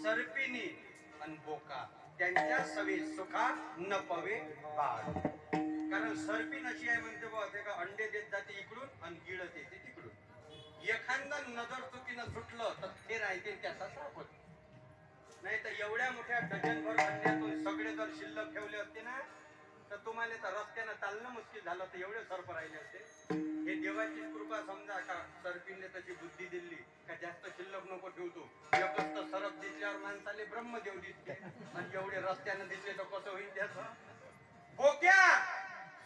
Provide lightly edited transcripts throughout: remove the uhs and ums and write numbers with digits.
सर्पिनी आणि बोका त्यांच्या सवे सुखा न पवे बाळ. कारण सर्पिन अशी आहे म्हणते बा ते का अंडे देत जाते इकडून आणि गिळत येते तिकडून. एखादा नजर चुकीनं सुटलं तर ते राहते त्याचा साप होत. नाही तर एवढ्या मोठ्या डझनभर अंड्यातून सगळे जर शिल्लक ठेवले असते ना तर तुम्हाला तर रस्त्यानं चालणं मुश्किल झालं तर एवढे सर्प राहिले असते. हे देवाची कृपा समजा का सर्पिने तशी बुद्धी दिली का जास्त शिल्लक नको ठेवतो. एकच तर सरप दिसल्यावर माणसाले ब्रह्मदेव दिसते आणि एवढे रस्त्यानं दिसले तर कसं होईल त्याचं. बोक्या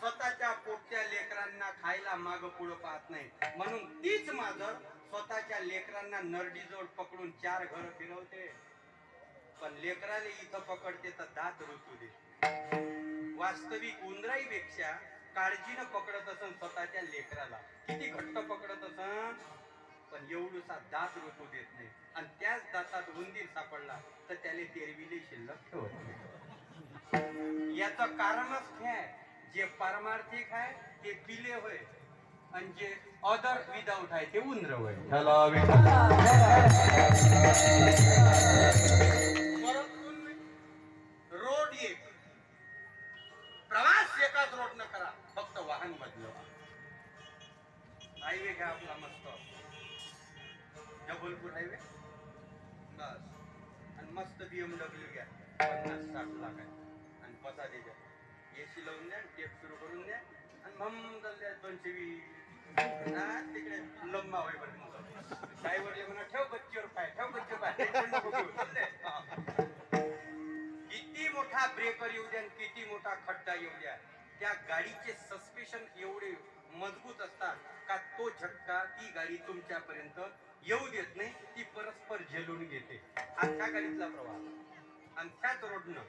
स्वतःच्या पोटच्या लेकरांना खायला माग पुढं पाहत नाही म्हणून तीच मांजर स्वतःच्या लेकरांना नरडीजवळ पकडून 4 घर फिरवते. पण लेकराले इथं पकडते तर दात रुतू दे. वास्तविक उंदराईपेक्षा काळजीनं पकडत असन स्वतःच्या लेकराला. किती घट्ट पकडत असन पण एवढूसा दात रुतू देत नाही. आणि त्याच दातात उंदीर सापडला तर त्याने तेरविले शिल्लक ठेवत नाही. याचं कारणच हे आहे जे पारमार्थिक आहे ते पिले होय आणि जे अदर विदाउट आहे ते उंदर होय. रोड एक प्रवास एकाच रोड न करा फक्त वाहन बदलवा. हायवे घ्या आपला मस्त जबलपूर हायवे बस आणि मस्त BMW घ्या 50-60 लाख आहे आणि बसा द्या एसी लावून द्या टेप सुरू करून द्या आणि मग द्या 220 तिकडे लंबा होईपर्यंत ड्रायव्हरले म्हणा ठेव गच्चीवर पाय ठेव गच्चीवर पाय. किती मोठा ब्रेकर येऊ द्या किती मोठा खड्डा येऊ द्या त्या गाडीचे सस्पेन्शन एवढे मजबूत असतात का तो झटका ती गाडी तुमच्यापर्यंत येऊ देत नाही. ती परस्पर झेलून घेते. अख्ख्या गाडीतला प्रवास आणि त्याच रोडनं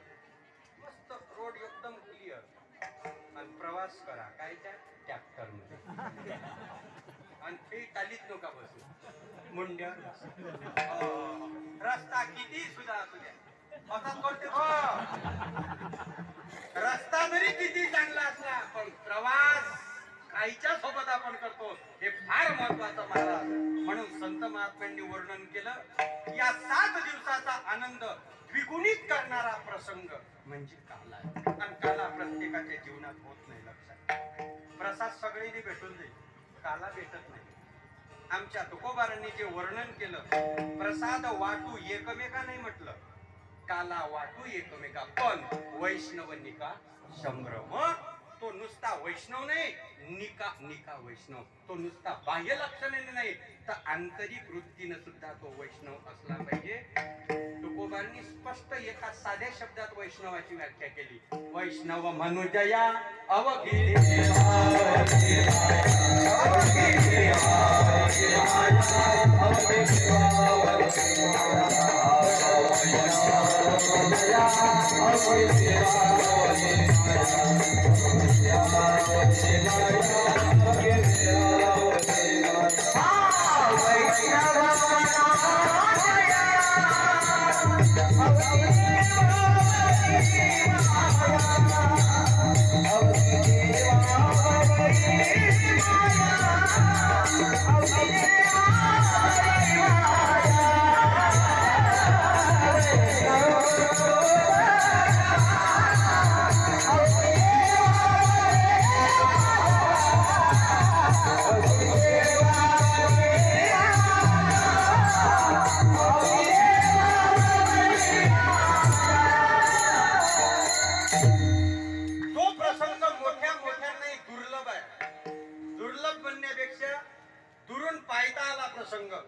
मस्त रोड एकदम क्लिअर आणि प्रवास करा काय त्या ट्रॅक्टर मध्ये आणि ते टालीत नका बसू मुंड्या. रस्ता किती सुद्धा असू द्या असंच करते रस्ता जरी किती चांगला असला पण प्रवास काहीच्या सोबत आपण करतो हे फार महत्वाचं महाराज. म्हणून संत महात्म्यांनी वर्णन केलं या 7 दिवसाचा आनंद द्विगुणित करणारा प्रसंग म्हणजे काला. आणि काला प्रत्येकाच्या जीवनात होत नाही. लक्षात प्रसाद सगळ्यांनी भेटून जाईल काला भेटत नाही. आमच्या तुकोबारांनी जे वर्णन केलं प्रसाद वाटू एकमेका नाही म्हटलं काला वाटू एकमेका पण वैष्णव निका संभ्रम. तो नुसता वैष्णव नाही निका वैष्णव. तो नुसता बाह्य लक्षणाने नाही तर आंतरिक वृत्तीने सुद्धा तो वैष्णव असला पाहिजे. तुकोबांनी स्पष्ट एका साध्या शब्दात वैष्णवाची व्याख्या केली. वैष्णव मनुजया अवघी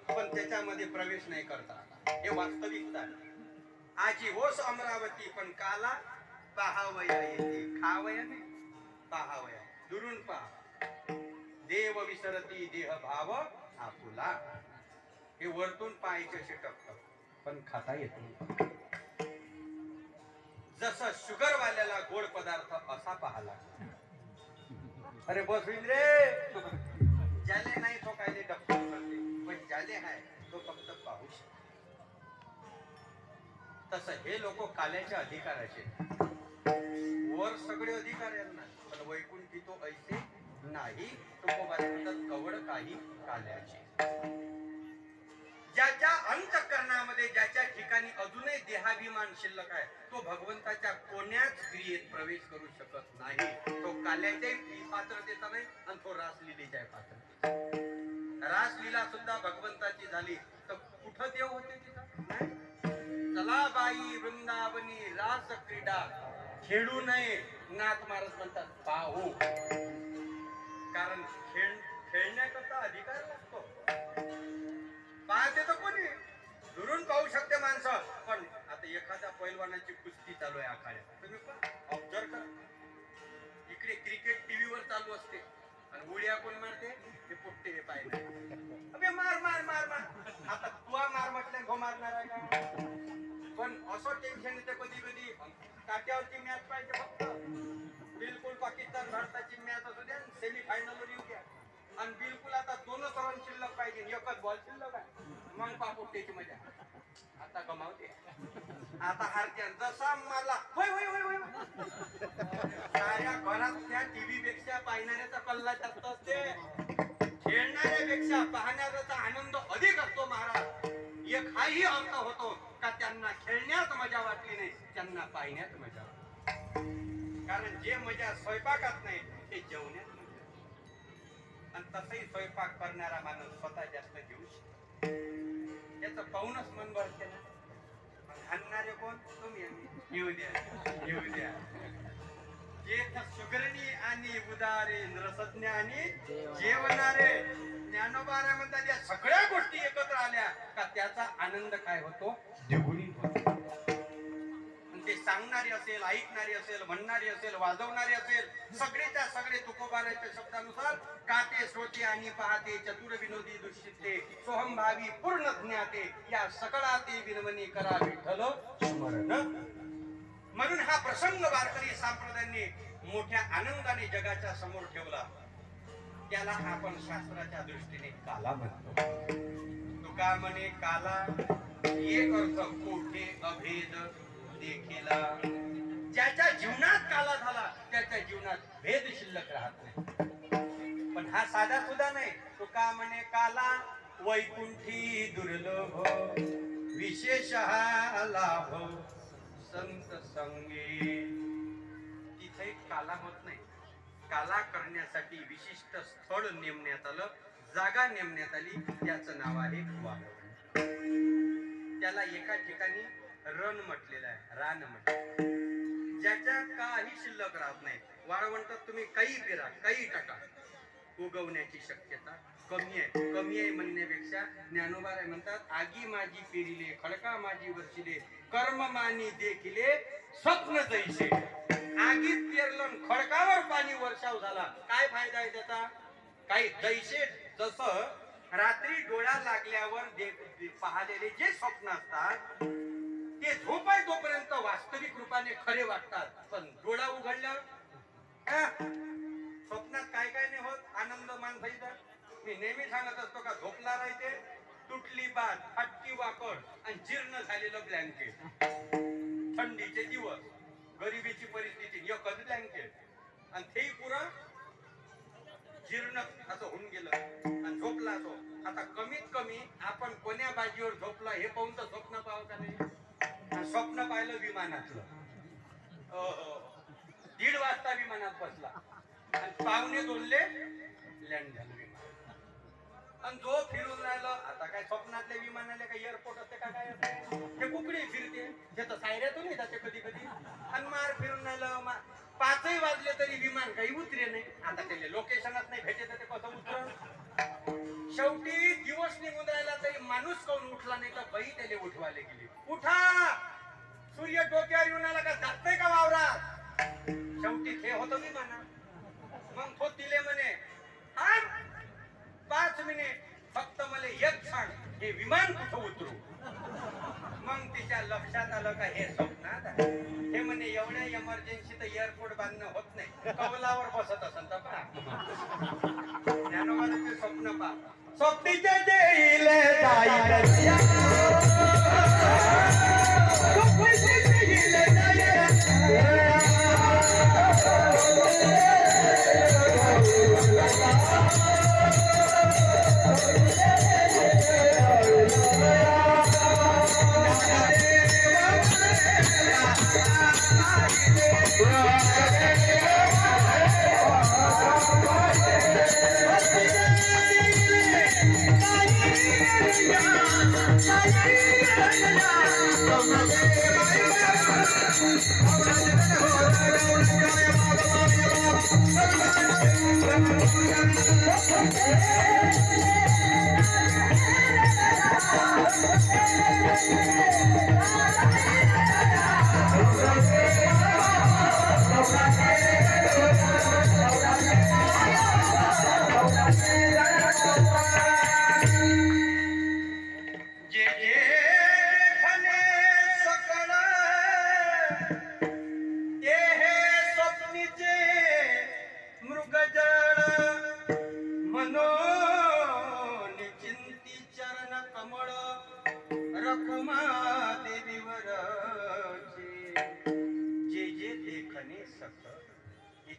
पण त्याच्यामध्ये प्रवेश नाही करता आला. हे वास्तविकता. आजी होस अमरावती पण काला पहावया येते. खावया नाही पहावया. दुरून पहा देव विसरती देह भाव आपुला. हे वरतून पाहायचे असे टकटक पण खाता येत नाही. जसं शुगर वाल्याला गोड पदार्थ असा पाहाला. अरे बस होईल रे. ज्याले नाही तो कायले डप्पा करते पण ज्याले आहे तो फक्त पाहू शकतो. तसं हे लोक काल्याच्या अधिकाराचे. वर सगळे अधिकार यांना पण वैकुंठी तो ऐसे नाही. कवड काही काल्याचे. ज्याच्या अंतःकरणामध्ये ज्याच्या ठिकाणी अजूनही हा विमान शिल्लक आहे तो भगवंताच्या कोण्याच क्रियेत प्रवेश करू शकत नाही. तो काल्याच्याही पात्रतेचा नाही आणि तो रासलीलेच्या पात्रतेचा. रासलीला सुद्धा भगवंताची झाली तर कुठं देव होते तिथं? चला बाई वृंदावनी रास क्रीडा खेळू नये. नाथ महाराज म्हणतात पाहू, कारण खेळण्याकरता अधिकार लागतो. पाहते तर कोणी दुरून पाहू शकते माणसं, पण आता एखाद्या पैलवानाची कुस्ती चालू आहे आखाड्यात, तुम्ही पण ऑब्झर्व करा. इकडे क्रिकेट टीव्हीवर चालू असते आणि उड्या कोण मारते? ते पोट्टे हे पाहिजे. अबे मार मार मार मार. आता तुला मार म्हटलं घो मारणार आहे का? पण असं टेन्शन येते कधी कधी काट्यावरची मॅच पाहिजे फक्त. बिलकुल पाकिस्तान भारताची मॅच असू द्या, सेमी फायनलवर येऊ द्या, आणि बिलकुल आता 2च रन शिल्लक पाहिजे, एकच बॉल शिल्लक आहे, मग पापोट्याची मजा. आता गमावते, आता हारते. जसा मला होय होय होय होय साऱ्या घरात त्या टीव्ही पेक्षा पाहणाऱ्याचा कल्ला जास्त असते. खेळणाऱ्यापेक्षा पाहणाऱ्याचा आनंद अधिक असतो महाराज. एक हाही अर्थ होतो का त्यांना खेळण्यात मजा वाटली नाही, त्यांना पाहण्यात मजा वाटली. कारण जे मजा स्वयंपाकात नाही ते जेवण्यात मजा. आणि तसंही स्वयंपाक करणारा माणूस स्वतः जास्त घेऊ शकतो. याचं पाहूनच मन भरते ना. आणणारे कोण? तुम्ही. येऊ द्या येऊ द्या. जे सुगरणी आणि उदारे रसज्ञ आणि जेवणारे. ज्ञानोबा म्हणतात या सगळ्या गोष्टी एकत्र आल्या का त्याचा आनंद काय होतो? द्विगुणित होतो. ते सांगणारे असेल, ऐकणारे असेल, म्हणणारे असेल, वाजवणारे असेल, सगळेच्या सगळे तुकोबाराच्या शब्दानुसार काते श्रोते आणि पाहते चतुर विनोदी दुष्टिते सोहमभावी पूर्ण ज्ञाते या सकळाते विनवणी करा विठ्ठल स्मरण. म्हणून हा प्रसंग वारकरी संप्रदायाने मोठ्या आनंदाने जगाच्या समोर ठेवला. त्याला आपण शास्त्राच्या दृष्टीने काला म्हणतो. तुका म्हणे काला एक अर्थ कोठे अभेद देखीला. ज्याच्या जीवनात काला झाला त्याच्या जीवनात भेद शिल्लक राहत नाही. पण हा साधा सुद्धा नाही. तुका म्हणे काला वैकुंठी दुर्लभ विशेष लाभ संत संगे. तिथे काला होत नाही. काला करण्यासाठी विशिष्ट स्थळ नेमण्यात आलं, जागा नेमण्यात आली. त्याचं नाव आहे वाळवंट. त्याला एका ठिकाणी रण म्हटलेलं आहे, रान म्हटलं, ज्याच्या काही शिल्लक राहत नाही. वाळवंटात तुम्ही काही पेरा, काही टाका, उगवण्याची शक्यता कमी आहे. कमी आहे म्हणण्यापेक्षा ज्ञानोबा म्हणतात आगी माझी पेरिले खडका माझी वर्षिले कर्म मानी देखिले स्वप्न जैसे. आगीत पेरलं खडकावर पाणी वर्षाव झाला, काय फायदा आहे त्याचा? काही जैसे. जसं रात्री डोळा लागल्यावर पाहिलेले जे स्वप्न असतात ते झोप आहे तोपर्यंत वास्तविक रूपाने खरे वाटतात, पण डोळा उघडल्यावर स्वप्नात काय काय नाही होत. आनंद माणसाचा मी नेहमी सांगत असतो का झोपला राहते तुटली बात, फाटकी वाकड आणि जीर्ण झालेलं ब्लँकेट. थंडीचे दिवस, गरिबीची परिस्थिती, एकच ब्लँकेट आणि तेही पुरं जीर्ण असं होऊन गेलं आणि झोपला तो. आता कमीत कमी आपण कोण्या बाजीवर झोपला हे पाहून तर स्वप्न पाहावं का नाही? स्वप्न पाहिलं विमानातलं. 1:30 वाजता विमानात बसला आणि 1:45 लँड झालं विमान. आणि जो फिरून राहिलं, आता काय स्वप्नातल्या विमानाला काय एअरपोर्ट असते का काय असते? ते कुकडी फिरते, ते तर सायऱ्यातून जाते कधी कधी. आणि मार फिरून राहिलं, 5 वाजले तरी विमान काही उतरे नाही. आता त्याला लोकेशनच नाही भेटत, ते कसं उतरल? शेवटी दिवस निघून राहिला तरी माणूस कोण उठला नाही, तर बाई त्याला उठवायला गेली. उठा, सूर्य डोक्यावर येऊन आला का जात नाही का वावरात? शेवटी ते होतं विमानात. मग तो तिले म्हणे 5 मिनिट फक्त मला एक सांग, हे विमान कुठं उतरू? मग तिच्या लक्षात आलं का हे स्वप्नात आहे. हे म्हणे एवढ्या इमर्जन्सी तर एअरपोर्ट बांधणं होत नाही, कौलावर बसत असेल तर पहा. ज्ञानोबाने ते स्वप्न पहा. स्वप्नीचे देईल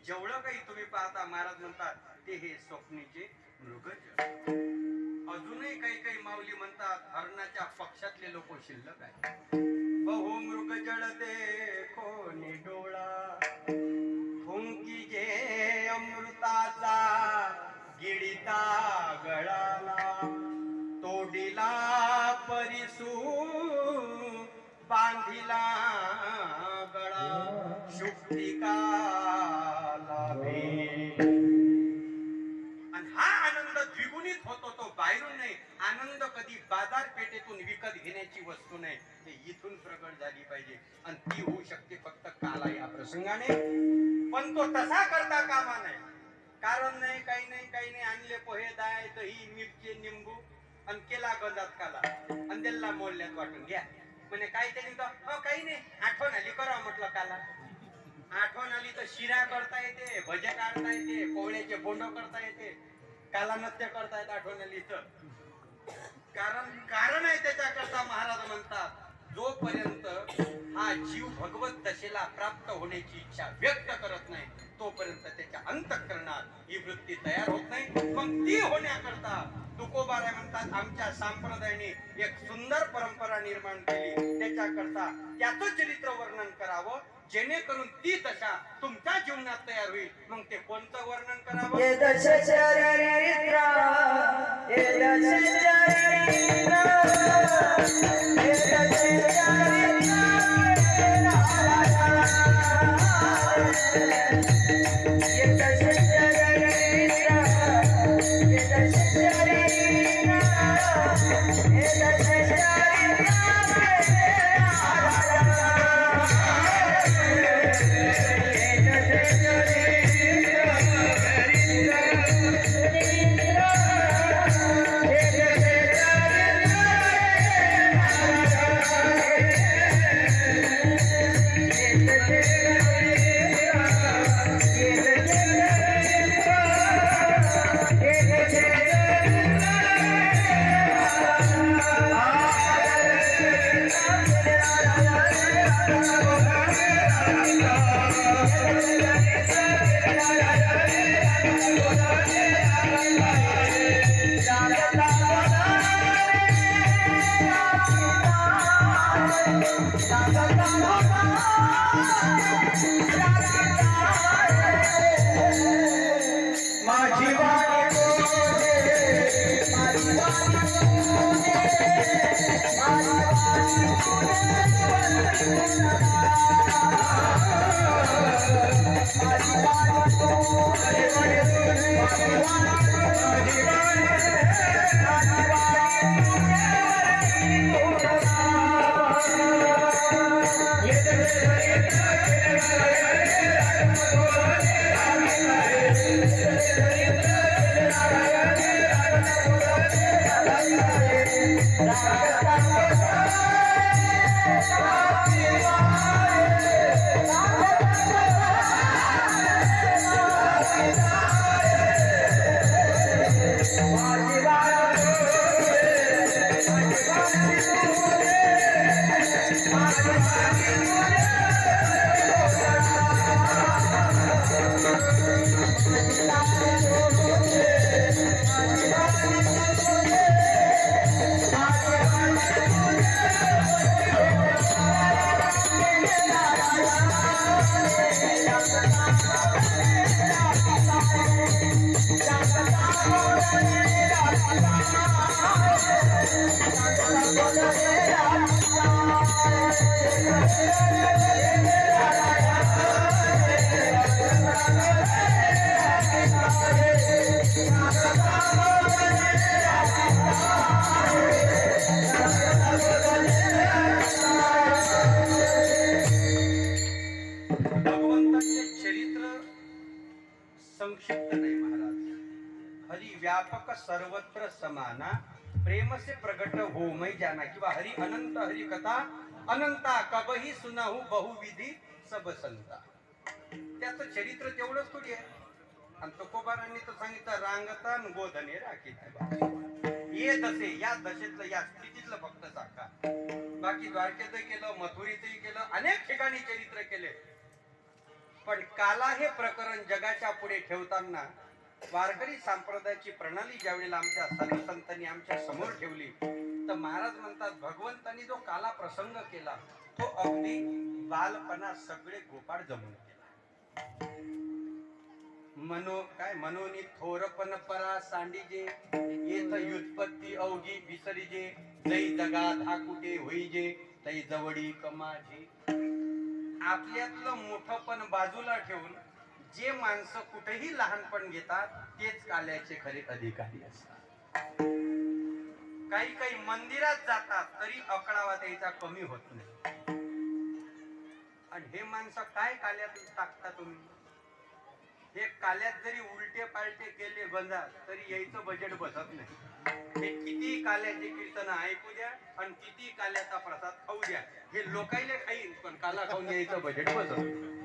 जेवढं काही तुम्ही पाहता महाराज म्हणतात ते हे स्वप्नीचे मृगजळ. अजूनही काही काही माऊली म्हणतात हरणाच्या पक्षातले लोक शिल्लक आहे. बहु मृगजळ देखो निडोळा फुंकी जे अमृताचा गिडिता गळाला तोडिला परिसू बांधिला गळा शुक्तिका. आणि हा आनंद द्विगुणित होतो तो बाहेरून नाही. आनंद कधी बाजारपेठेतून विकत घेण्याची वस्तू नाही, ते इथून प्रगट झाली पाहिजे आणि ती होऊ शकते फक्त काला या प्रसंगाने. पण तो तसा करता कामा नाही. कारण नाही काही नाही काही नाही आणले पोहे दाय दही मिरची निंबू आणि केला गंजात काला आणि दिल्ला मोडल्यात वाटून घ्या म्हणे काही तरी काही नाही आठवण आली करा म्हटलं काला. आठवण आली तर शिरा करता येते, भजे काढता येते, पोळ्याचे बोंड करता येते, काला नृत्य करता येत आठवण आली तर. कारण आहे त्याच्याकरता महाराज म्हणतात जोपर्यंत हा जीव भगवत दशेला प्राप्त होण्याची इच्छा व्यक्त करत नाही तोपर्यंत त्याच्या अंतःकरणात ही वृत्ती तयार होत नाही. मग ती होण्याकरता तुकोबाराय म्हणतात आमच्या संप्रदायाने एक सुंदर परंपरा निर्माण केली. त्याच्याकरता त्याचं चरित्र वर्णन करावं जेणेकरून ती दशा तुमच्या जीवनात तयार होईल. मग ते कोणतं वर्णन करावं? Thank you. व्यापक सर्वत्र समाना प्रेम से प्रगट हो मै जाना किंवा हरी अनंत हरी कथा अनंता कबही सुनाहू बहुविधी सब संता. त्याचं चरित्र तेवढंच थोडी आहे. आणि तुकोबारांनी तर सांगितलं रांगता गोधने राखी ये दशे या दशेतलं या स्थितीतलं फक्त साका. बाकी द्वारकेतही केलं, मथुरीतही केलं, अनेक ठिकाणी चरित्र केले. पण काला हे प्रकरण जगाच्या पुढे ठेवताना वारकरी संप्रदायाची प्रणाली ज्यावेळेला आमच्या साधू संतांनी आमच्या समोर ठेवली तर महाराज म्हणतात भगवंतांनी जो काला प्रसंग केला तो अगदी बालपणा सगळे गोपाळ जमून केला. मनोनी थोरपण परा सांडीजे येत युत्पत्ती अवघी विसरीजे जै जगा धाकुटे होईजे तै जवळी कमाजी. आपल्यातलं मोठपण बाजूला ठेवून जे माणसं कुठेही लहानपण घेतात तेच काल्याचे खरे अधिकारी असतात. काही काही मंदिरात जातात तरी अकळावा त्याचा कमी होत नाही. आणि हे माणसं काय काल्यात टाकता तुम्ही? हे काल्यात जरी उलटे पालटे केले बंदा तरी यायचं बजेट बसत नाही. हे किती काल्याचे कीर्तन ऐकू द्या आणि किती काल्याचा प्रसाद खाऊ द्या हे लोकायले खाईन पण काला खाऊन यायचं बजेट बसत.